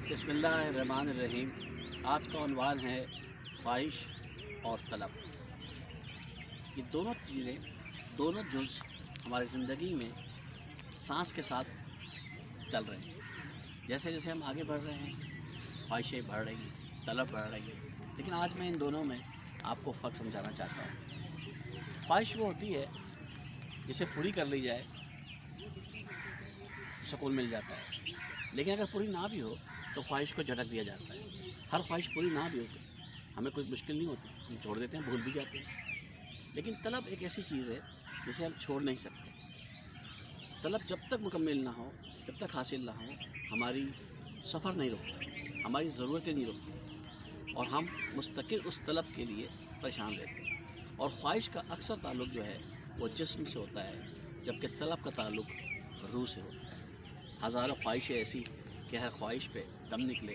बिस्मिल्लाहिर्रहमानिर्रहीम। आज का उन्वान है ख्वाहिश और तलब। ये दोनों चीज़ें, दोनों जुज़ हमारी ज़िंदगी में सांस के साथ चल रहे हैं। जैसे जैसे हम आगे बढ़ रहे हैं, ख्वाहिशें बढ़ रही हैं, तलब बढ़ रही है। लेकिन आज मैं इन दोनों में आपको फ़र्क समझाना चाहता हूँ। ख्वाहिश वो होती है जिसे पूरी कर ली जाए सुकून मिल जाता है, लेकिन अगर पूरी ना भी हो तो ख्वाहिश को झटक दिया जाता है। हर ख्वाहिश पूरी ना भी हो तो हमें कोई मुश्किल नहीं होती, हम छोड़ देते हैं, भूल भी जाते हैं। लेकिन तलब एक ऐसी चीज़ है जिसे हम छोड़ नहीं सकते। तलब जब तक मुकम्मल ना हो, जब तक हासिल ना हो, हमारी सफ़र नहीं रुकता, हमारी ज़रूरतें नहीं रुकती और हम मुस्तकिल उस तलब के लिए परेशान रहते हैं। और ख्वाहिश का अक्सर ताल्लुक़ जो है वो जिस्म से होता है, जबकि तलब का ताल्लुक़ रूह से होता है। हज़ारों ख्वाहिशें ऐसी कि हर ख्वाहिश पे दम निकले,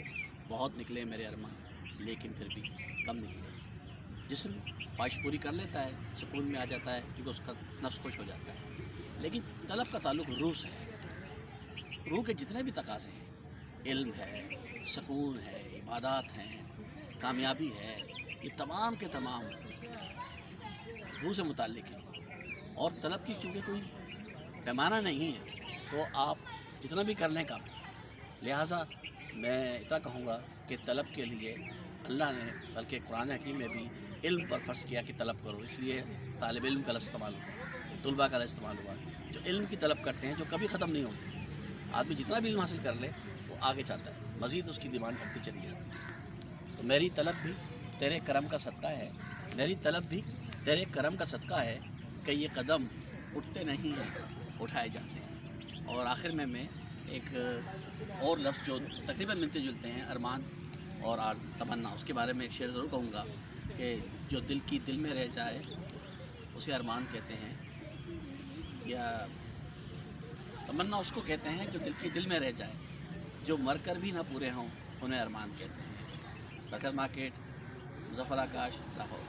बहुत निकले मेरे अरमान, लेकिन फिर भी कम निकले। जिस्म ख्वाहिश पूरी कर लेता है, सुकून में आ जाता है क्योंकि उसका नफ्स खुश हो जाता है। लेकिन तलब का ताल्लुक़ रूह से है। रूह के जितने भी तकाज़े हैं, इल्म है, सुकून है, इबादत हैं, कामयाबी है, ये तमाम के तमाम रूह से मुताल्लिक़ हैं। और तलब की चूँकि कोई पैमाना नहीं है तो आप जितना भी कर लें कम है। लिहाजा मैं इतना कहूँगा कि तलब के लिए अल्लाह ने बल्कि कुरान हकीम में भी इल्म पर फ़र्ज़ किया कि तलब करो, इसलिए तालिब इल्म का लफ्ज़ इस्तेमाल हुआ, तुलबा का लफ्ज़ इस्तेमाल हुआ, जो इल्म की तलब करते हैं, जो कभी ख़त्म नहीं होती। आदमी जितना भी इल्म हासिल कर ले वो आगे चलता है, मज़ीद उसकी डिमांड बढ़ती चली जाती है। तो मेरी तलब भी तेरे करम का सदका है, मेरी तलब भी तेरे करम का सदका है कि ये कदम उठते नहीं हैं, उठाए जाते हैं। और आखिर में मैं एक और लफ्ज़ जो तकरीबन मिलते जुलते हैं, अरमान और तमन्ना, उसके बारे में एक शेर ज़रूर कहूँगा कि जो दिल की दिल में रह जाए उसे अरमान कहते हैं, या तमन्ना उसको कहते हैं जो दिल की दिल में रह जाए, जो मर कर भी ना पूरे हों उन्हें अरमान कहते हैं। बरकत मार्केट, मुज़फ़्फ़र आकाश, लाहौर।